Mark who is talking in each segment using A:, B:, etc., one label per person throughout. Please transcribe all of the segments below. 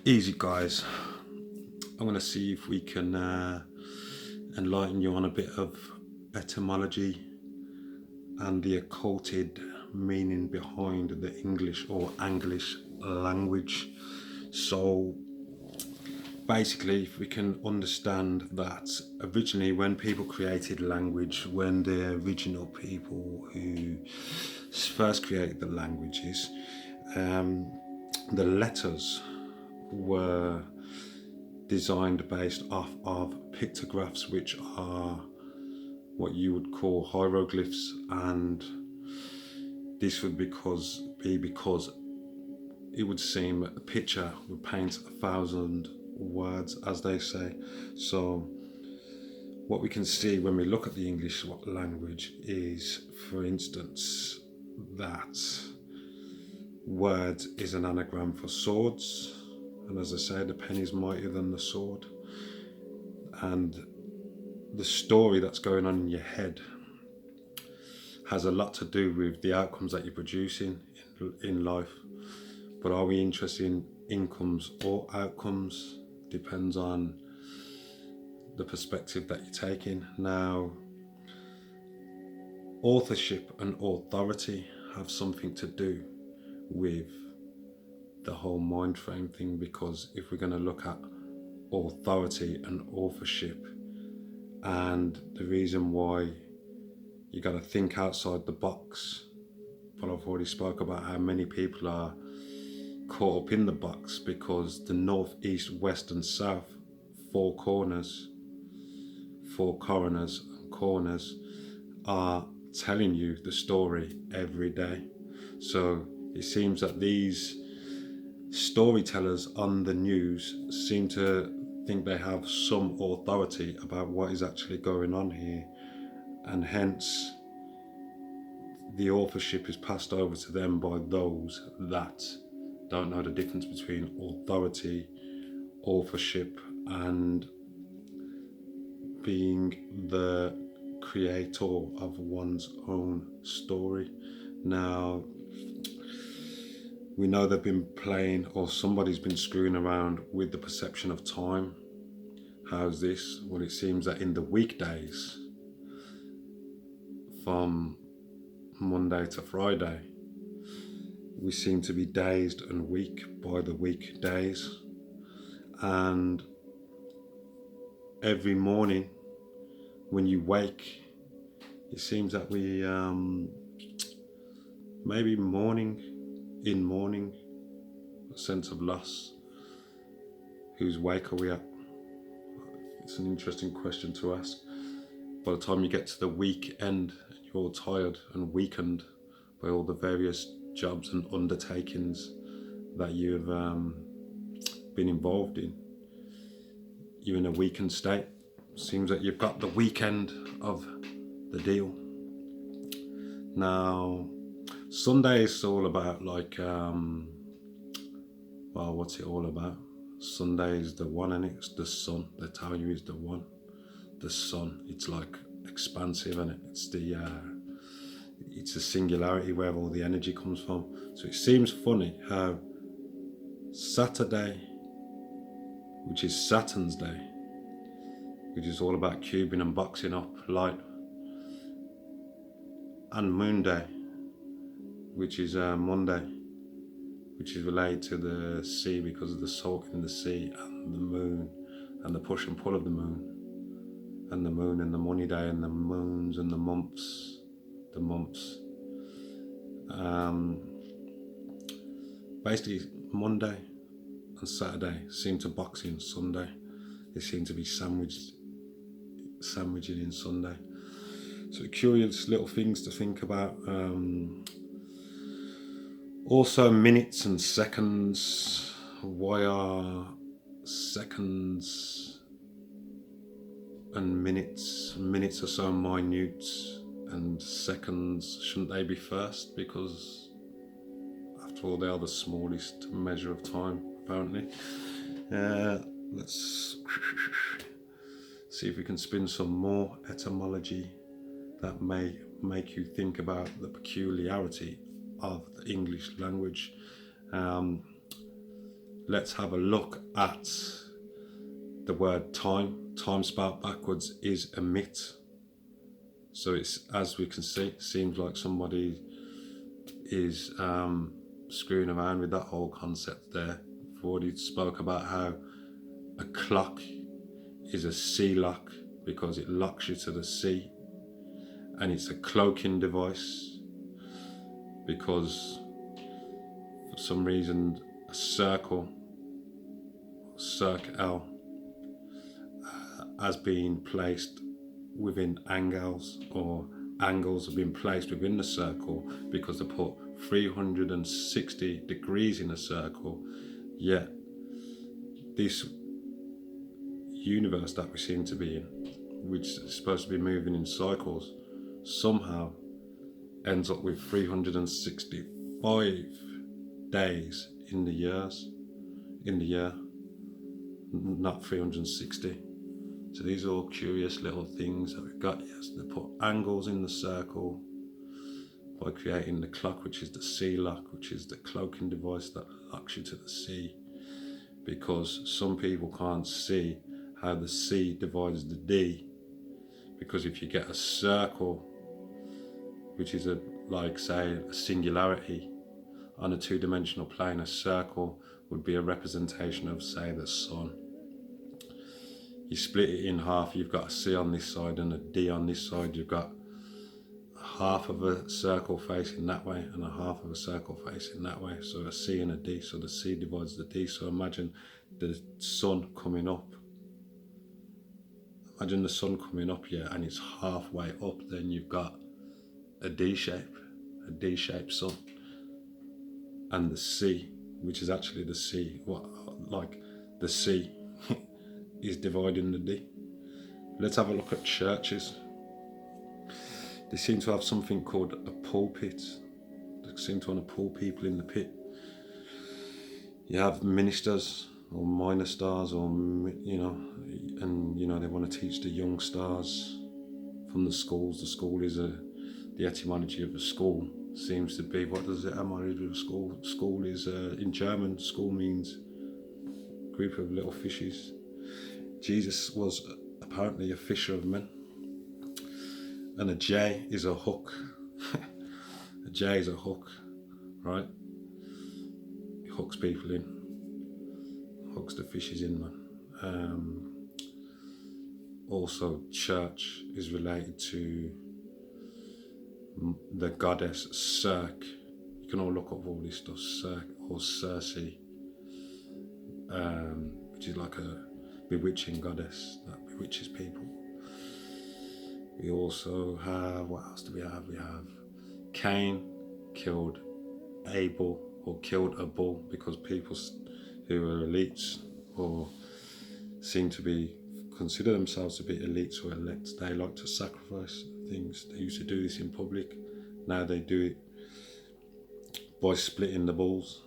A: Easy, guys. I'm going to see if we can enlighten you on a bit of etymology and the occulted meaning behind the English or Anglish language. So, basically, if we can understand that originally, when people created language, when the original people who first created the languages, the letters were designed based off of pictographs, which are what you would call hieroglyphs, and this would be because it would seem a picture would paint 1,000 words, as they say. So what we can see when we look at the English language is, for instance, that word is an anagram for swords, and as I say, the pen is mightier than the sword, and the story that's going on in your head has a lot to do with the outcomes that you're producing in life. But are we interested in incomes or outcomes? Depends on the perspective that you're taking. Now, authorship and authority have something to do with the whole mind frame thing, because if we're going to look at authority and authorship, and the reason why you got to think outside the box, but I've already spoke about how many people are caught up in the box, because the north, east, west and south, four corners, four coroners and corners are telling you the story every day. So it seems that these storytellers on the news seem to think they have some authority about what is actually going on here, and hence the authorship is passed over to them by those that don't know the difference between authority, authorship, and being the creator of one's own story. Now, we know they've been playing, or somebody's been screwing around with the perception of time. How's this? Well, it seems that in the weekdays, from Monday to Friday, we seem to be dazed and weak by the weekdays. And every morning when you wake, it seems that we maybe mourning, a sense of loss. Whose wake are we at? It's an interesting question to ask. By the time you get to the weekend, you're all tired and weakened by all the various jobs and undertakings that you've been involved in. You're in a weakened state. Seems that you've got the weekend of the deal. Now, Sunday is all about what's it all about? Sunday is the one, and it's the sun. They tell you is the one. The sun. It's like expansive, and it's the singularity where all the energy comes from. So it seems funny how Saturday, which is Saturn's day, which is all about cubing and boxing up light, and Moon Day, which is Monday, which is related to the sea because of the salt in the sea, and the moon, and the push and pull of the moon, and the moon and the money day, and the moons and the months. Basically, Monday and Saturday seem to box in Sunday. They seem to be sandwiching in Sunday. So curious little things to think about. Also, minutes and seconds. Why are seconds and minutes are so minute, and seconds, shouldn't they be first? Because after all, they are the smallest measure of time, apparently. Let's see if we can spin some more etymology that may make you think about the peculiarity of the English language. let's have a look at the word time. Time spelled backwards is a myth. So it's, as we can see, seems like somebody is screwing around with that whole concept there. We've already spoke about how a clock is a sea lock because it locks you to the sea, and it's a cloaking device because for some reason a circle, L, has been placed within angles, or angles have been placed within the circle because they put 360 degrees in a circle. Yet this universe that we seem to be in, which is supposed to be moving in cycles, somehow ends up with 365 days in the year, not 360. So these are all curious little things that we've got. Yes, they put angles in the circle by creating the clock, which is the sea lock, which is the cloaking device that locks you to the sea, because some people can't see how the C divides the D, because if you get a circle, which is like say a singularity on a two-dimensional plane, a circle would be a representation of, say, the sun. You split it in half, you've got a C on this side and a D on this side. You've got half of a circle facing that way and a half of a circle facing that way, so a C and a D, so the C divides the D. So imagine the sun coming up, yeah, and it's halfway up, then you've got a D shaped sun, and the C, which is actually the C, the C is dividing the D. Let's have a look at churches. They seem to have something called a pulpit. They seem to want to pull people in the pit. You have ministers or minor stars, or and they want to teach the young stars from the schools. The school is the etymology of a school seems to be, what does the etymology of a school? School is in German. School means group of little fishes. Jesus was apparently a fisher of men. And a J is a hook. A J is a hook, right? It hooks people in. Hooks the fishes in, man. Also, church is related to the goddess Circe. You can all look up all this stuff. Circe or Circe, which is like a bewitching goddess that bewitches people. We also have, what else do we have? We have Cain killed Abel, or killed a bull, because people who are elites or seem to consider themselves to be elites or elect, they like to sacrifice things. They used to do this in public. Now they do it by splitting the bulls.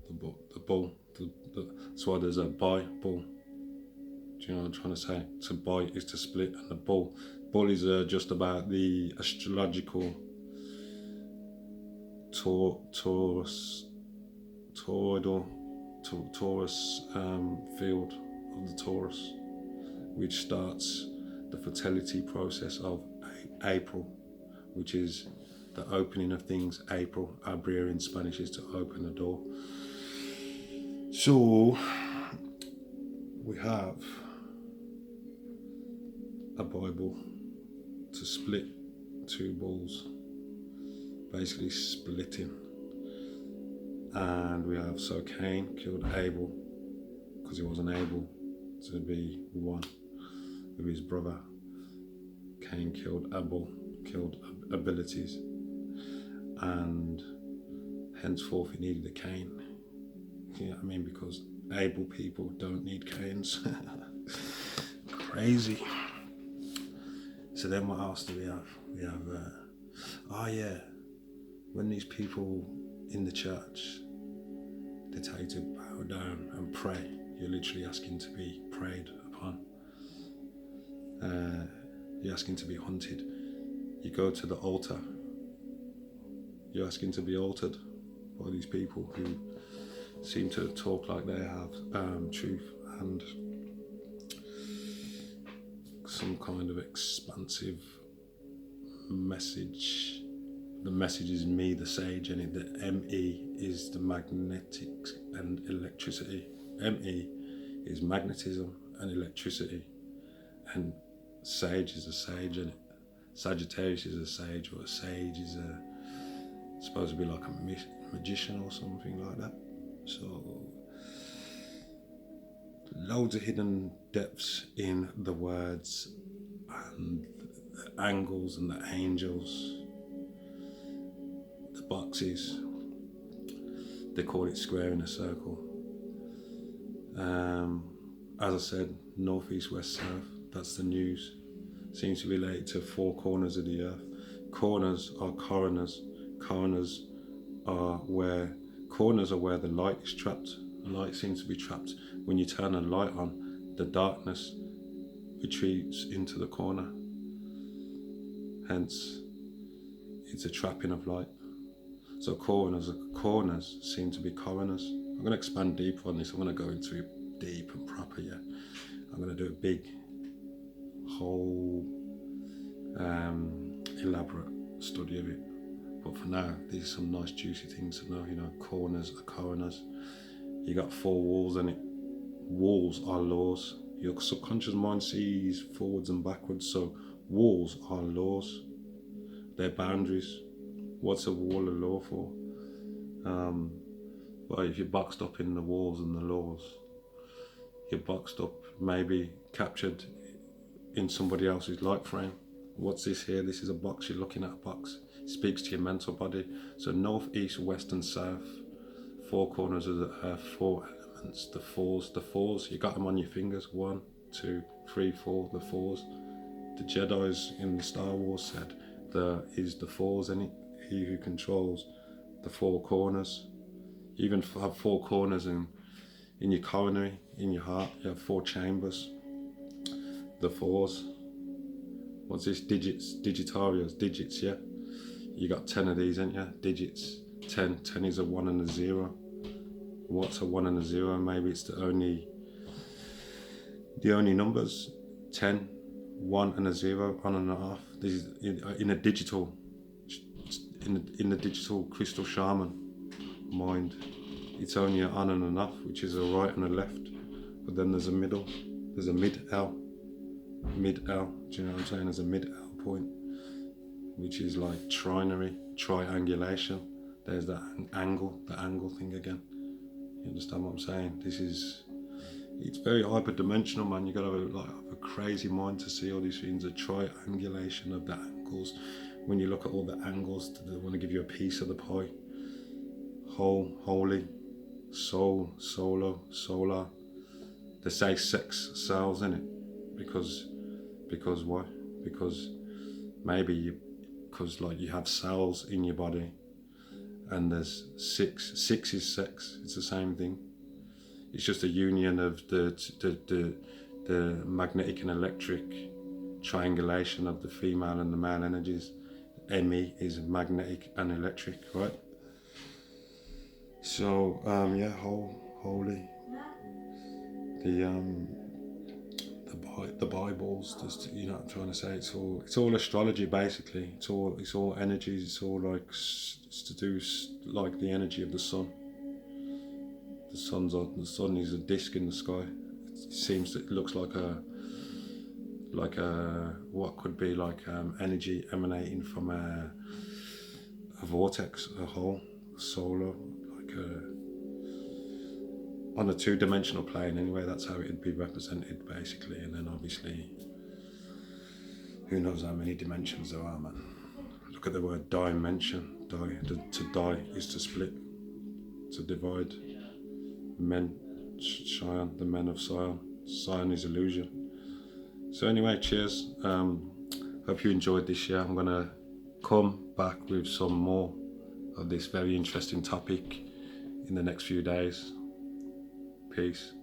A: That's why there's a buy bull. Do you know what I'm trying to say? To buy is to split, and the bull is just about the astrological Taurus field of the Taurus, which starts the fertility process of April, which is the opening of things. April, abrir in Spanish, is to open the door. So we have a Bible to split two bulls, basically splitting. And we have, so Cain killed Abel because he wasn't able to be one with his brother. Cain killed Abel, killed abilities, and henceforth he needed a Cain. You know what I mean? Because able people don't need Cains. Crazy. So then what else do we have? We have, when these people in the church, they tell you to bow down and pray, you're literally asking to be preyed upon. You're asking to be hunted. You go to the altar, you're asking to be altered by these people who seem to talk like they have truth and some kind of expansive message. The message is me, the sage, and the ME is the magnetics and electricity. ME is magnetism and electricity, and sage is a sage, and Sagittarius is a sage, or a sage is supposed to be like a magician or something like that. So loads of hidden depths in the words and the angles and the angels, the boxes. They call it square in a circle. As I said, north, east, west, south. That's the news. Seems to relate to four corners of the earth. Corners are coroners. Corners are where the light is trapped. Light seems to be trapped. When you turn a light on, the darkness retreats into the corner. Hence, it's a trapping of light. So corners seem to be coroners. I'm going to expand deeper on this. I'm going to go into it deep and proper, yeah. I'm going to do a big, whole, elaborate study of it. But for now, these are some nice juicy things to know. You know, corners are coroners. You got four walls in it. Walls are laws. Your subconscious mind sees forwards and backwards. So walls are laws. They're boundaries. What's a wall a law for? Well, if you're boxed up in the walls and the laws, you're boxed up, maybe captured in somebody else's light frame. What's this here? This is a box. You're looking at a box. It speaks to your mental body. So north, east, west and south, four corners of the earth, four elements, the fours, you got them on your fingers. 1, 2, 3, 4, the fours. The Jedis in the Star Wars said is the fours in it. He who controls the four corners. You even have four corners in your coronary, in your heart. You have 4 chambers. The fours. What's this? Digitarios, digits, yeah? You got 10 of these, ain't you? Digits. 10 is a 1 and a 0. What's a 1 and a 0? Maybe it's the only numbers. 10, 1 and a 0, on and a half. This is in a digital, in the digital crystal shaman mind. It's only an on and an off, which is a right and a left. But then there's a middle. There's a mid-L. Mid-L. Do you know what I'm saying? There's a mid-L point, which is like trinary, triangulation. There's that angle, the angle thing again. You understand what I'm saying? It's very hyperdimensional, man. You gotta have a crazy mind to see all these things. A triangulation of the angles. When you look at all the angles, they want to give you a piece of the pie. Whole, holy, soul, solo, solar. They say sex sells, in it, because why? Because like you have cells in your body, and there's 6 is sex. It's the same thing. It's just a union of the magnetic and electric triangulation of the female and the male energies. ME is magnetic and electric, right? So yeah, holy. The Bibles, just, you know what I'm trying to say. It's all astrology basically. It's all energies. It's all like it's to do like the energy of the sun. The sun is a disc in the sky. It looks like a what could be like energy emanating from a vortex, a hole, solar, like on a 2-dimensional plane. Anyway, that's how it'd be represented basically. And then obviously, who knows how many dimensions there are, man. Look at the word dimension. To die is to split, to divide. Men, Cheyenne, the men of Sion. Sion is illusion. So anyway, cheers. Hope you enjoyed this year. I'm gonna come back with some more of this very interesting topic in the next few days. Peace.